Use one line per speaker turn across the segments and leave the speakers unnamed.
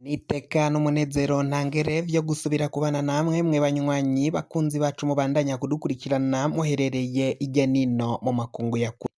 Niteka n'umunezero ntangere vyo gusubira kubana namwe mwe banywanyi bakunzi bacu mubandanya kudukurikirana muherereye irya nino mu makungu ya kure.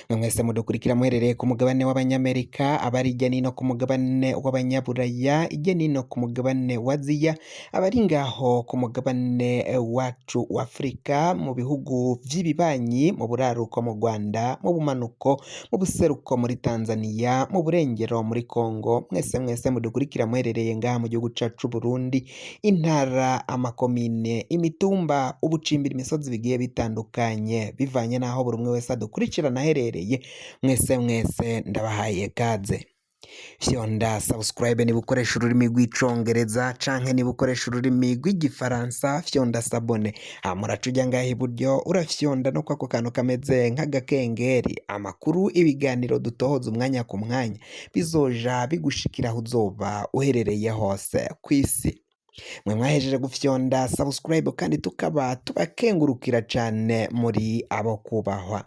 Mwe mwese mudukurikira muherereye ku mugabane w'abanyamerika, abari irya nino ku mugabane w'abanyaburaya, irya nino ku mugabane wa Aziya, abari ngaho ku mugabane wacu wa Afrika, mu bihugu vy'ibibanyi, mu buraruko mu Rwanda, mu bumanuko, mu buseruko muri Tanzania, mu burengero muri Kongo, mwese mudukurikira muherereye ngaha mu gihugu cacu Burundi, intara, amakomine, imitumba, ubucimbira, imisozi bigiye bitandukanye bivanye naho buri umwe wese adukurikirana aherereye. Mwese ndabahaye kaze. Fyonda subscribe niba ukoresha ururimi rw'icongereza canke niba ukoresha ururimi rw'igifaransa fyonda sabone, muraca uja ngaha iburyo urafyonda no kwako kantu kameze nk'agakengeri, amakuru ibiganiro dutohoza umwanya ku mwanya bizoja bigushikira aho uzoba uherereye hose kw'isi. Mwe mwahejeje gufyonda subscribe kandi tukaba tubakengurukira cane, muri abo kubahwa.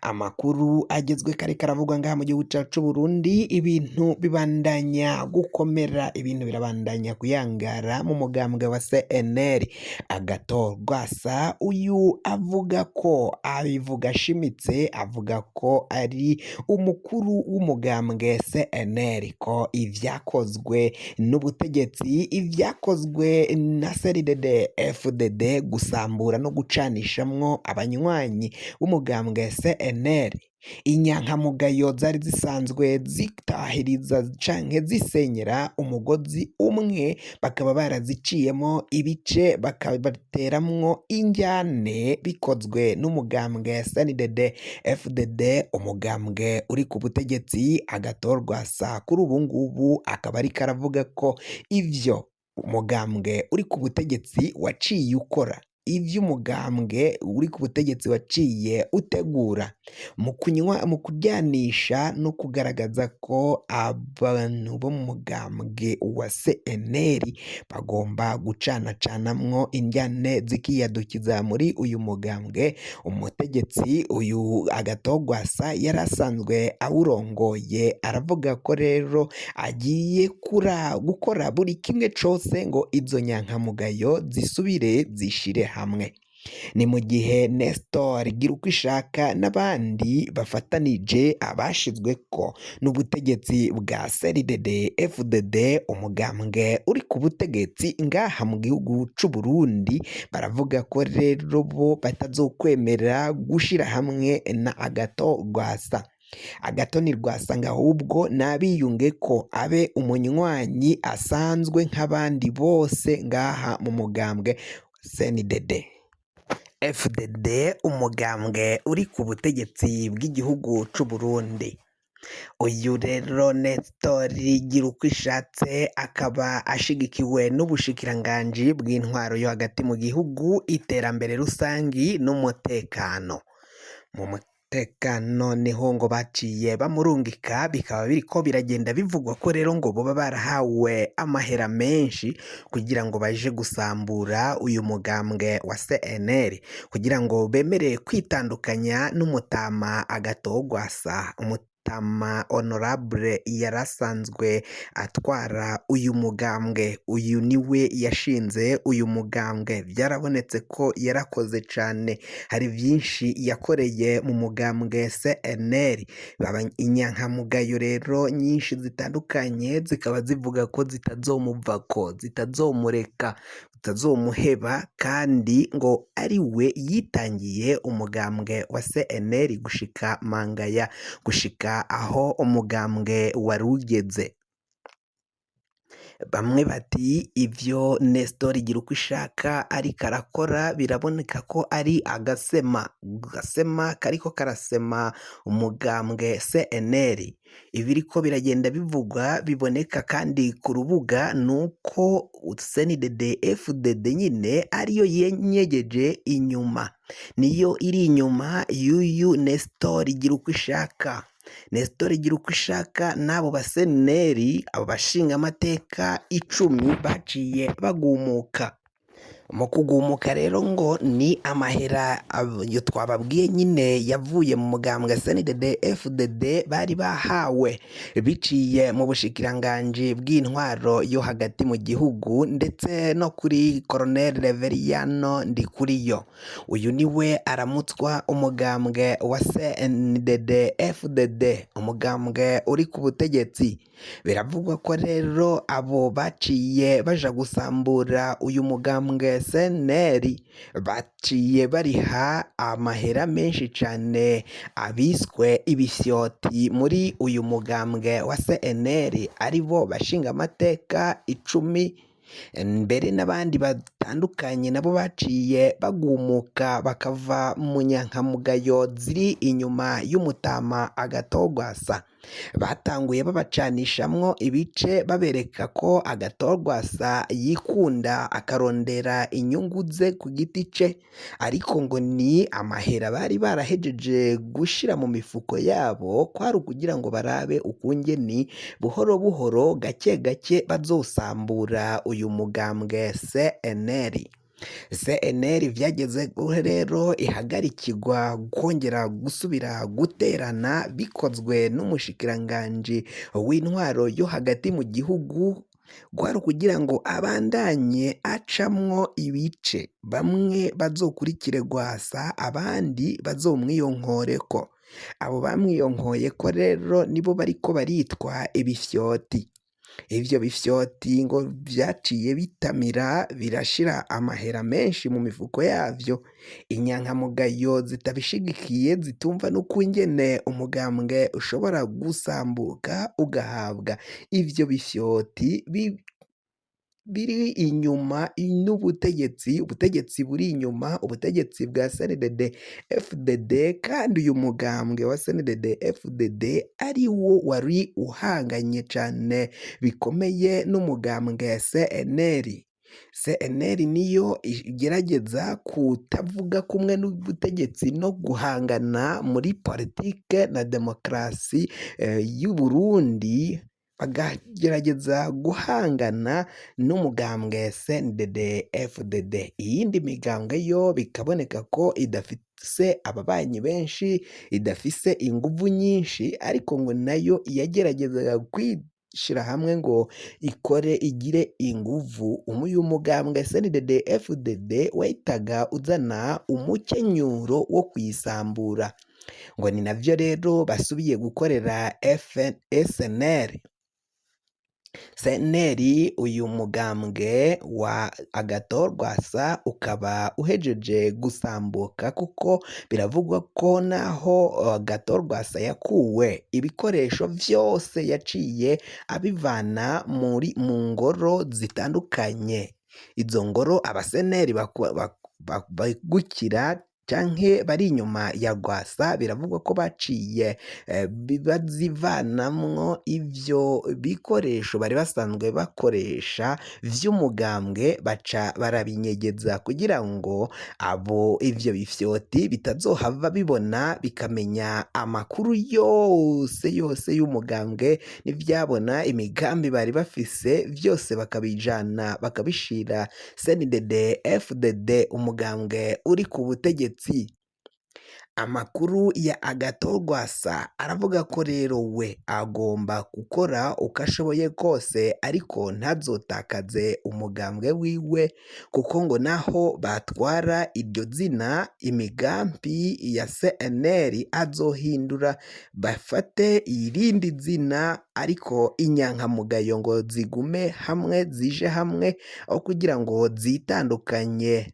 Amakuru agezwe kare karavugwa ngaha mu gihugu cacu Burundi, ibintu bibandanya gukomera, ibintu birabandanya kuyangara mu mugambwe wa CNL. Agathon Rwasa uyu avuga ko abivuga ashimitse, avuga ko ari umukuru w'umugambwe CNL, ko ivyakozwe n'ubutegetsi, ivyakozwe na CNDD FDD gusambura no gucanishamwo abanywanyi b'umugambwe CNL, inyankamugayo zari zisanzwe zitahiriza canke zisenyera umugozi umwe, bakaba baraziciyemo ibice bakabateramwo injyane, bikozwe n'umugambwe CNDD FDD, umugambwe uri ku butegetsi. Agathon Rwasa kuri ubu ngubu akaba ariko aravuga ko ivyo umugambwe uri ku butegetsi waciye ukora, ivyo umugambwe uri ku butegetsi waciye utegura mu kuryanisha no kugaragaza ko abantu bo mu mugambwe wa CNL bagomba gucanacanamwo indyane zikiyadukiza muri uyu mugambwe. Umutegetsi uyu Agathon Rwasa yari asanzwe awurongoye, aravuga ko rero agiye gukora buri kimwe cose ngo izo nyankamugayo zisubire zishire hamwe. Ni mu gihe Nestor Girukishaka n'abandi bafatanije abashizweko n'ubutegetsi bwa CNDD FDD, umugambwe uri ku butegetsi ngaha mu gihugu c'u Burundi, baravuga ko rero bo batazokwemera gushira hamwe na Agathon Rwasa. Agathon Rwasa ngo ahubwo nabiyunge ko abe umunywanyi asanzwe nk'abandi bose ngaha mu mugambwe CNDD FDD, umugambwe uri ku butegetsi bw'igihugu c'u Burundi. Uyu rero Nestor Girukishatse akaba ashigikiwe n'ubushikiranganji bw'intwaro yo hagati mu gihugu, iterambere rusangi n'umutekano. Mu mutekano niho ngo baciye bamurungika, bikaba biriko biragenda bivugwa ko rero ngo boba barahawe amahera menshi kugira ngo baje gusambura uyu mugambwe wa CNL, kugira ngo bemere kwitandukanya n'umutama Agathon Rwasa. Umutama honorable yarasanzwe atwara uyu mugambwe, uyu niwe yashinze uyu mugambwe, byarabonetse ko yarakoze cane, hari vyinshi yakoreye mu mugambwe CNL. Inyankamugayo rero nyinshi zitandukanye zikaba zivuga ko zitazomuvako, zitazomureka, zitazomuheba, kandi ngo ari we yitangiye umugambwe wa CNL gushika mangaya, gushika aho umugambwe wari ugeze. Bamwe bati ivyo Nestor Girukishaka ariko arakora biraboneka ko ari agasema kariko karasema umugambwe CNL. Ibiriko biragenda bivugwa biboneka kandi ku rubuga nuko CNDD FDD nyine ariyo yenyegeje inyuma, niyo iri inyuma y'uyu Nestor Girukishaka. Nestor Girukishaka n'abo baseneri, abo bashinga amateka 10 baciye bagumuka. mu kugumuka rero ngo ni amahera yo twababwiye nyine yavuye mu mugambwe CNDD FDD bari bahawe biciye mu bushikiranganji bw'intwaro yo hagati mu gihugu ndetse no kuri Colonel Reveriyano Ndikuriyo. Uyu niwe aramutswa umugambwe wa CNDD FDD, umugambwe uri ku butegetsi. Biravugwa ko rero abo baciye baja gusambura uyu mugambwe CNL baciye bariha amahera menshi cane abiswe ibifyoti muri uyu mugambwe wa CNL, aribo bashinga amateka 10 mbere n'abandi batandukanye nabo baciye bagumuka bakava mu nyankamugayo ziri inyuma y'umutama Agathon. Batanguye babacanishamwo ibice babereka ko Agathon yikunda akarondera inyungu ze ku giti ce, ariko ngo ni amahera bari barahejeje gushira mu mifuko yabo, kwari ukugira ngo barabe ukungeni buhoro buhoro gake gake bazosambura uyu mugambwe CNL. CNL vyageze rero ihagarikirwa kongera gusubira guterana bikozwe n'umushikiranganji w'intwaro yo hagati mu gihugu, gwari kugira ngo abandanye acamwo ibice, bamwe bazokurikire Rwasa abandi bazomwiyonkoreko. Abo bamwiyonkoyeko rero nibo bariko baritwa ibifyoti. Ivyo bifyoti ngo vyaciye bitamira birashira amahera menshi mu mifuko yavyo. Inyankamugayo zitabishigikiye zitumva n'ukungene umugambwe ushobora gusambuka ugahabwa ivyo bifyoti biri inyuma n'ubutegetsi, ubutegetsi buri inyuma, ubutegetsi bwa CNDD FDD, kandi uyu mugambwe wa CNDD FDD ari wo wari uhanganye cane bikomeye n'umugambwe CNL. CNL niyo igerageza kutavuga kumwe n'ubutegetsi no guhangana muri politike na demokarasi y'u Burundi, bagagerageza guhangana n'umugambwe CNDD FDD. Iyindi migambwe yo bikaboneka ko idafise ababanyi benshi, idafise inguvu nyinshi, ariko ngo nayo yageragezaga kwishira hamwe ngo ikore igire inguvu. Uyu mugambwe CNDD FDD wahitaga uzana umukenyuro wo kuyisambura, ngo ni navyo rero basubiye gukorera SNL. CNL uyu mugambwe wa Agathon ukaba uhejeje gusambuka, kuko biravugwa ko naho Agathon yakuwe ibikoresho vyose yaciye abivana mu ngoro zitandukanye. Izo ngoro aba CNL bagukira canke bari inyuma ya Rwasa biravugwa ko baciye bazivanamwo ivyo bikoresho bari basanzwe bakoresha vy'umugambwe, baca barabinyegeza kugira ngo ivyo bifyoti bitazohava bibona bikamenya amakuru yose y'umugambwe, n'ivyabona imigambi bari bafise vyose bakabijana bakabishira CNDD FDD, umugambwe uri ku butegetsi. Amakuru ya Agathon aravuga ko rero we agomba gukora uko ashoboye kose, ariko ntazotakaze umugambwe wiwe, kuko ngo naho batwara iryo zina, imigambi ya CNL azohindura bafate irindi zina, ariko inyankamugayo ngo zigume hamwe, zije hamwe, aho kugira ngo zitandukanye.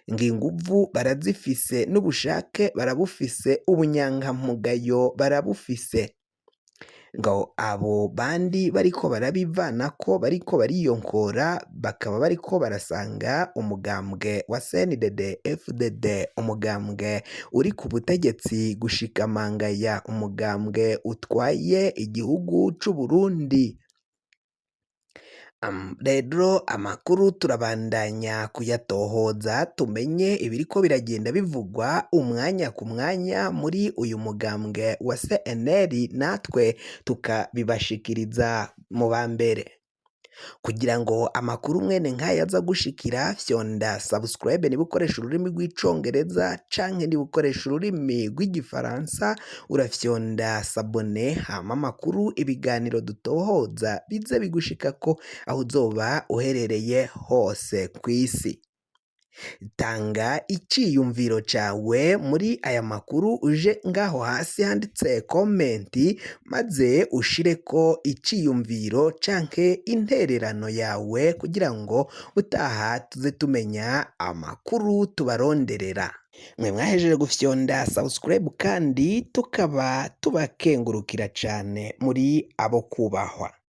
Inguvu barazifise, n'ubushake barabufise, ubunyankamugayo barabufise. Ngo abo bandi bariko barabivanako, bariko bariyonkora, bakaba bariko barasanga umugambwe wa CNDD FDD, umugambwe uri ku butegetsi gushikamangaya, umugambwe utwaye igihugu c'u Burundi. Rero amakuru turabandanya kuyatohoza, tumenye ibiriko biragenda bivugwa umwanya ku mwanya muri uyu mugambwe wa CNL, natwe tukabibashikiriza mu ba mbere. Kugira ngo amakuru mwene nk'aya aza gushikira fyonda subscribe niba ukoresha ururimi rw'icongereza canke niba ukoresha ururimi rw'igifaransa urafyonda sabone, hama amakuru ibiganiro dutohoza bize bigushikako aho uzoba uherereye hose kw'isi. Tanga iciyumviro cawe muri aya makuru uje ngaho hasi handitse komenti, maze ushireko iciyumviro canke intererano yawe kugira ngo utaha tuze tumenya amakuru tubaronderera. Mwe mwahejeje gufyonda subscribe kandi tukaba tubakengurukira cane muri abo kubahwa.